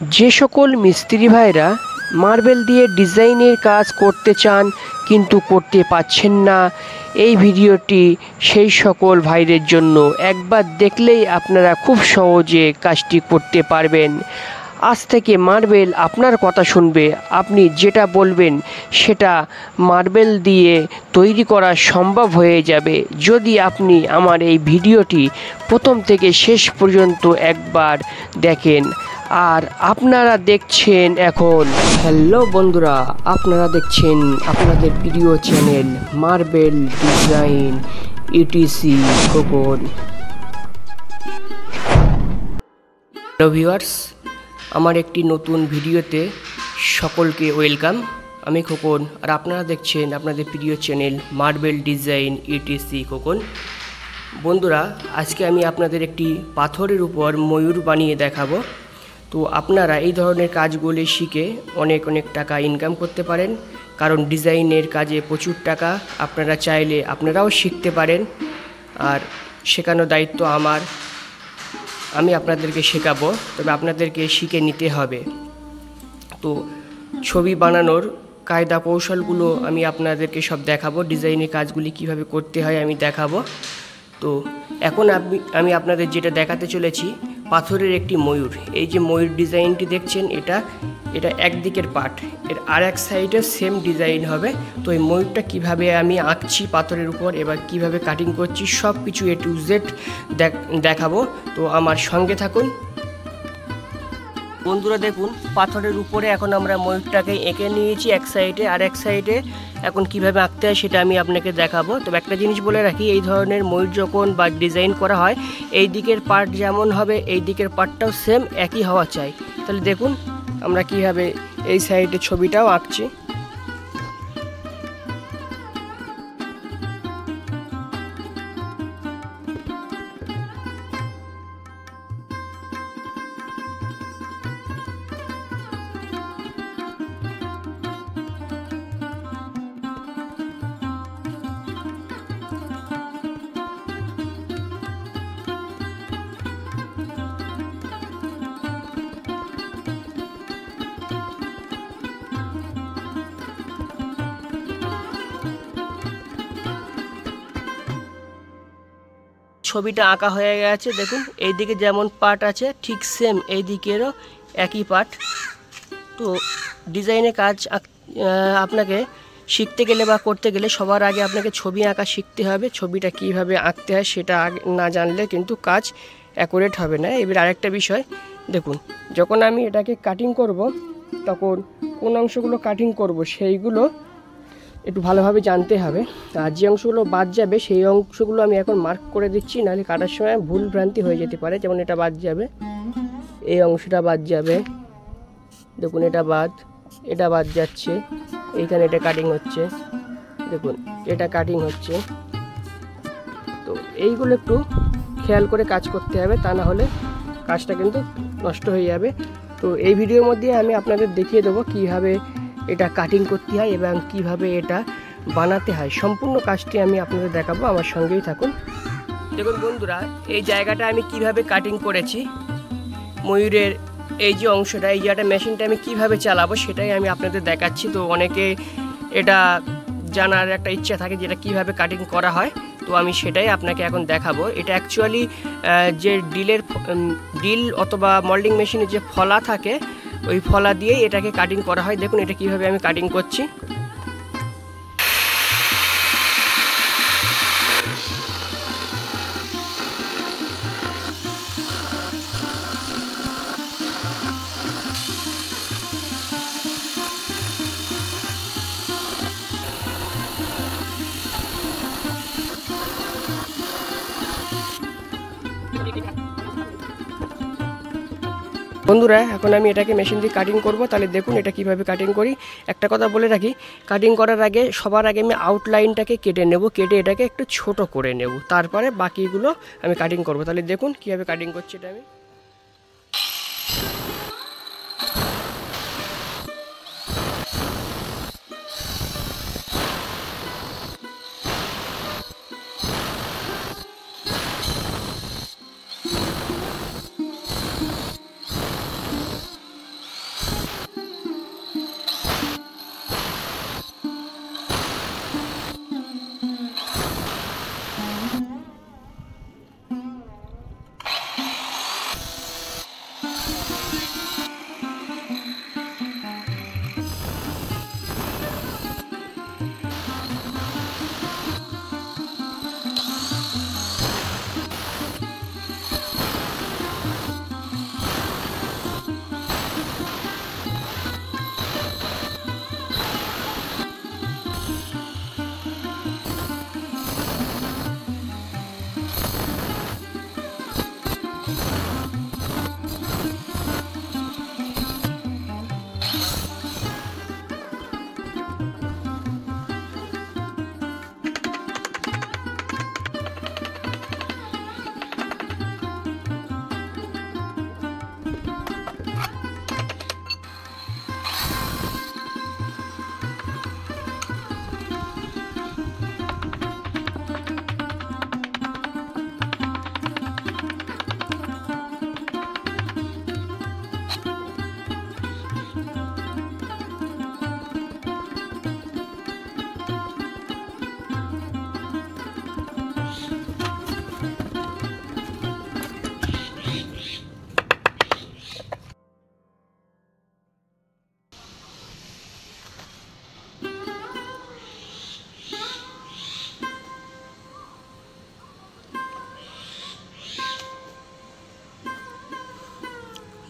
যে সকল মিস্ত্রি ভাইরা মার্বেল দিয়ে ডিজাইনের কাজ করতে চান কিন্তু করতে পারছেন না, এই ভিডিওটি সেই সকল ভাইদের জন্য। একবার দেখলেই আপনারা খুব সহজে কাজটি করতে পারবেন। আজ থেকে মার্বেল আপনার কথা শুনবে, আপনি যেটা বলবেন সেটা মার্বেল দিয়ে তৈরি করা সম্ভব হয়ে যাবে যদি আপনি আমার এই ভিডিওটি প্রথম থেকে শেষ পর্যন্ত একবার দেখেন। আর আপনারা দেখছেন এখন, হ্যালো বন্ধুরা, আপনারা দেখছেন আপনাদের প্রিয় channel marble design ETC-KHOKON। Hello viewers, আমার একটি নতুন ভিডিওতে সকলকে ওয়েলকাম। আমি খোকন আর আপনারা দেখছেন আপনাদের প্রিয় চ্যানেল মার্বেল ডিজাইন ETC-KHOKON। বন্ধুরা, আজকে আমি আপনাদের একটি পাথরের উপর ময়ূর বানিয়ে দেখাবো। তো আপনারা এই ধরনের কাজগুলি শিখে অনেক টাকা ইনকাম করতে পারেন, কারণ ডিজাইনের কাজে প্রচুর টাকা। আপনারা চাইলে আপনারাও শিখতে পারেন, আর শেখানোর দায়িত্ব আমার। আমি আপনাদেরকে শেখাবো, তবে আপনাদেরকে শিখে নিতে হবে। তো ছবি বানানোর কায়দা কৌশলগুলো আমি আপনাদেরকে সব দেখাবো, ডিজাইনের কাজগুলি কিভাবে করতে হয় আমি দেখাবো। তো এখন আমি আপনাদের যেটা দেখাতে চলেছি, পাথরের একটি ময়ূর। এই যে ময়ূর ডিজাইনটি দেখছেন, এটা একদিকের পার্ট, এর আর এক সাইডে সেম ডিজাইন হবে। তো এই ময়ূরটা কিভাবে আমি আঁকছি পাথরের উপর, এবার কিভাবে কাটিং করছি, সব কিছু A to Z দেখাবো। তো আমার সঙ্গে থাকুন বন্ধুরা। দেখুন, পাথরের উপরে এখন আমরা ময়ূরটাকে এঁকে নিয়েছি এক সাইডে, আর এক সাইডে এখন কিভাবে আঁকতে হয় সেটা আমি আপনাকে দেখাবো। তবে একটা জিনিস বলে রাখি, এই ধরনের ময়ূর যখন বা ডিজাইন করা হয়, এই দিকের পার্ট যেমন হবে এই দিকের পার্টটাও সেম একই হওয়া চাই। তাহলে দেখুন আমরা কিভাবে এই সাইডে ছবিটাও আঁকছি। ছবিটা আঁকা হয়ে গেছে। দেখুন এইদিকে যেমন পার্ট আছে ঠিক সেম এই দিকেরও একই পার্ট। তো ডিজাইনের কাজ আপনাকে শিখতে গেলে বা করতে গেলে সবার আগে আপনাকে ছবি আঁকা শিখতে হবে। ছবিটা কিভাবে আঁকতে হয় সেটা না জানলে কিন্তু কাজ অ্যাকুরেট হবে না। এবার আরেকটা বিষয় দেখুন, যখন আমি এটাকে কাটিং করব, তখন কোন অংশগুলো কাটিং করব সেইগুলো একটু ভালোভাবে জানতে হবে। আর যে অংশগুলো বাদ যাবে সেই অংশগুলো আমি এখন মার্ক করে দিচ্ছি, নাহলে কাটার সময় ভুল ভ্রান্তি হয়ে যেতে পারে। যেমন এটা বাদ যাবে, এই অংশটা বাদ যাবে, দেখুন এটা বাদ যাচ্ছে, এইখানে এটা কাটিং হচ্ছে, দেখুন এটা কাটিং হচ্ছে। তো এইগুলো একটু খেয়াল করে কাজ করতে হবে, তা না হলে কাজটা কিন্তু নষ্ট হয়ে যাবে। তো এই ভিডিওর মধ্যে আমি আপনাদের দেখিয়ে দেবো কীভাবে এটা কাটিং করতে হয় এবং কিভাবে এটা বানাতে হয়। সম্পূর্ণ কাজটি আমি আপনাদের দেখাবো, আমার সঙ্গেই থাকুন। দেখুন বন্ধুরা, এই জায়গাটা আমি কিভাবে কাটিং করেছি, ময়ূরের এই যে অংশটা, এই জায়গাটা মেশিনটা আমি কিভাবে চালাবো সেটাই আমি আপনাদের দেখাচ্ছি। তো অনেকে এটা জানার একটা ইচ্ছা থাকে যেটা কিভাবে কাটিং করা হয়, তো আমি সেটাই আপনাকে এখন দেখাবো। এটা অ্যাকচুয়ালি যে ডিল অথবা মোল্ডিং মেশিনে যে ফলা থাকে, ওই ফলা দিয়েই এটাকে কাটিং করা হয়। দেখুন এটা কিভাবে আমি কাটিং করছি। বন্ধুরা, এখন আমি এটাকে মেশিন দিয়ে কাটিং করব। তাহলে দেখুন এটা কিভাবে কাটিং করি। একটা কথা বলে রাখি, কাটিং করার আগে সবার আগে আমি আউটলাইনটাকে কেটে নেব, কেটে এটাকে একটু ছোট করে নেব, তারপরে বাকিগুলো আমি কাটিং করব। তাহলে দেখুন কিভাবে কাটিং করছি এটা আমি।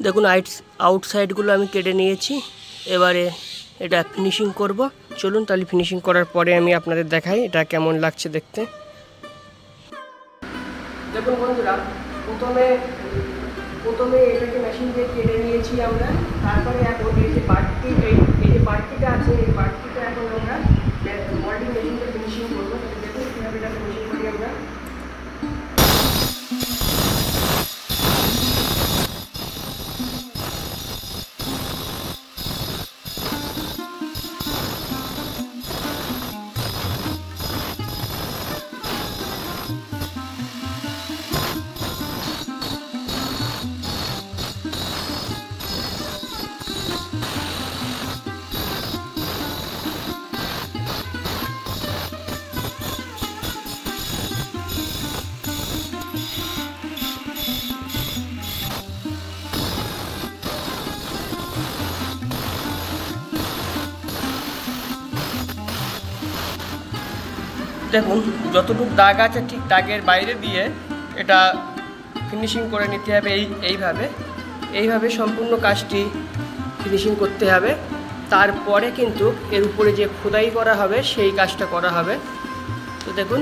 দেখুন আউটসাইডগুলো আমি কেটে নিয়েছি। এবারে এটা ফিনিশিং করব। চলুন তাহলে ফিনিশিং করার পরে আমি আপনাদের দেখাই এটা কেমন লাগছে দেখতে। দেখুন বন্ধুরা, প্রথমে এটাকে মেশিন দিয়ে কেটে নিয়েছি আমরা। তারপরে এখন এই যে বাড়তিটা আছে, এই বাড়তিটা এখন আমরা মোল্ডিং মেশিন দিয়ে ফিনিশিং করবো। দেখুন কীভাবে এটা ফিনিশিং করি আমরা। দেখুন যতটুকু দাগ আছে ঠিক দাগের বাইরে দিয়ে এটা ফিনিশিং করে নিতে হবে। এইভাবে সম্পূর্ণ কাজটি ফিনিশিং করতে হবে। তারপরে কিন্তু এর উপরে যে খোদাই করা হবে সেই কাজটা করা হবে। তো দেখুন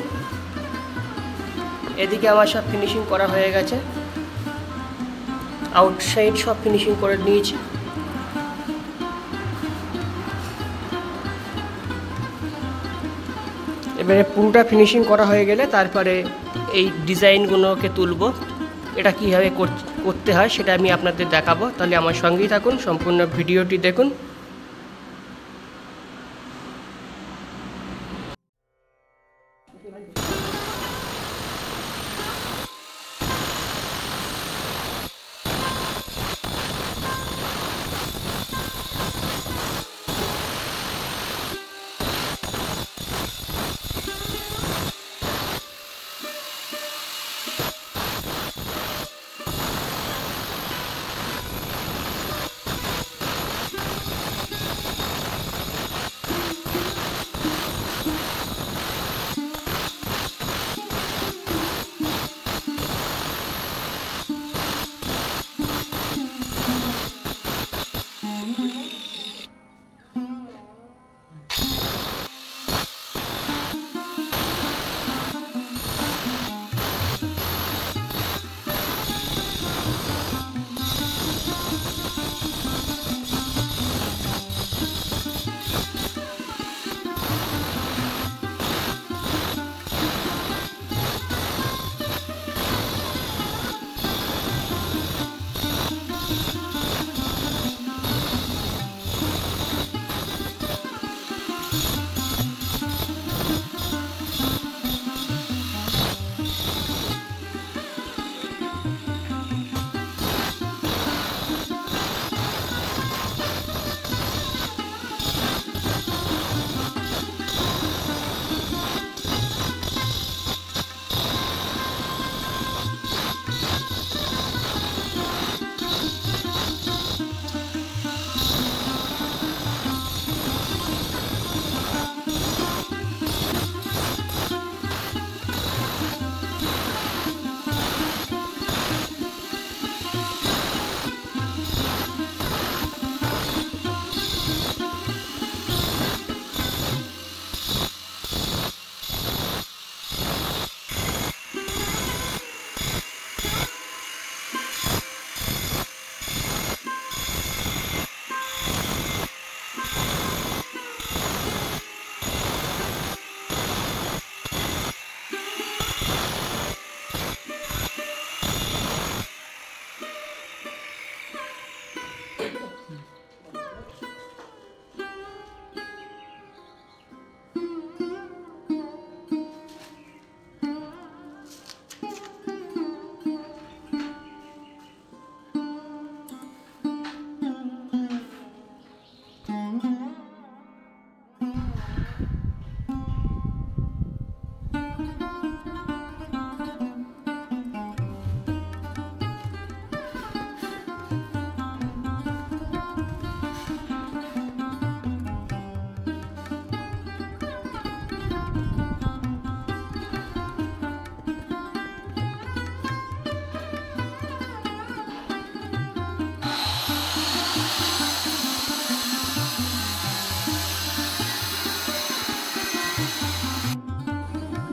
এদিকে আমার সব ফিনিশিং করা হয়ে গেছে, আউটসাইড সব ফিনিশিং করে নিয়েছি। এবারে পুরোটা ফিনিশিং করা হয়ে গেলে তারপরে এই ডিজাইনগুলোকে তুলব। এটা কীভাবে করতে হয় সেটা আমি আপনাদের দেখাবো। তাহলে আমার সঙ্গেই থাকুন, সম্পূর্ণ ভিডিওটি দেখুন।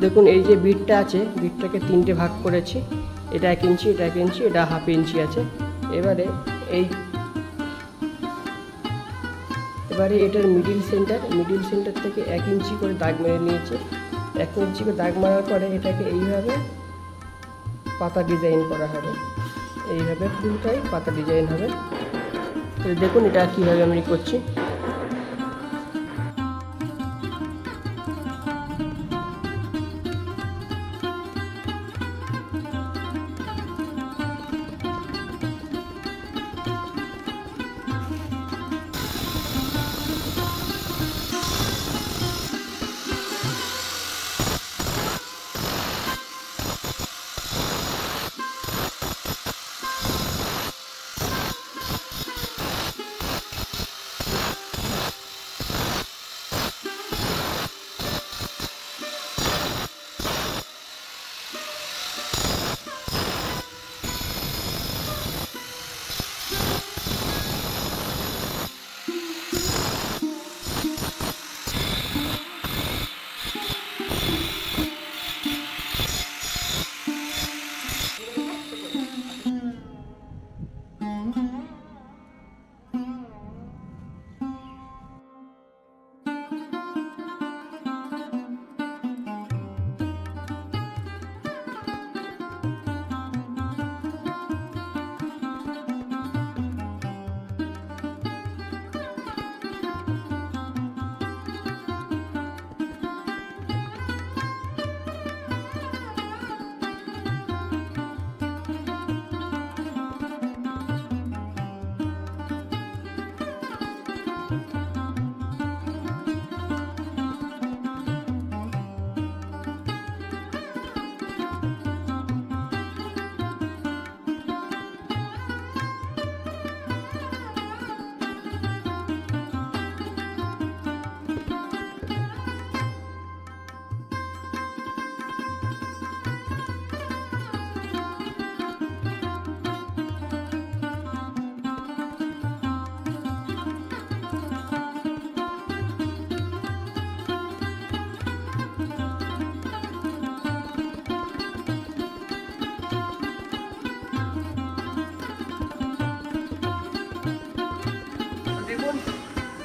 দেখুন এই যে বিটটা আছে, বিটটাকে 3টে ভাগ করেছি। এটা 1 ইঞ্চি, এটা 1 ইঞ্চি, এটা হাফ ইঞ্চি আছে। এবারে এটার মিডিল সেন্টার থেকে 1 ইঞ্চি করে দাগ মেরে নিয়েছি। 1 ইঞ্চি করে দাগ মারার পরে এটাকে এইভাবে পাতা ডিজাইন করা হবে। এইভাবে পুরোটাই পাতা ডিজাইন হবে। তো দেখুন এটা কীভাবে আমি করছি।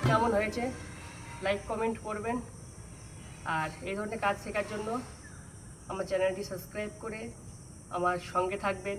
কেমন হয়েছে লাইক কমেন্ট করবেন। আর এই ধরনের কাজ শেখার জন্য আমার চ্যানেলটি সাবস্ক্রাইব করে আমার সঙ্গে থাকবেন।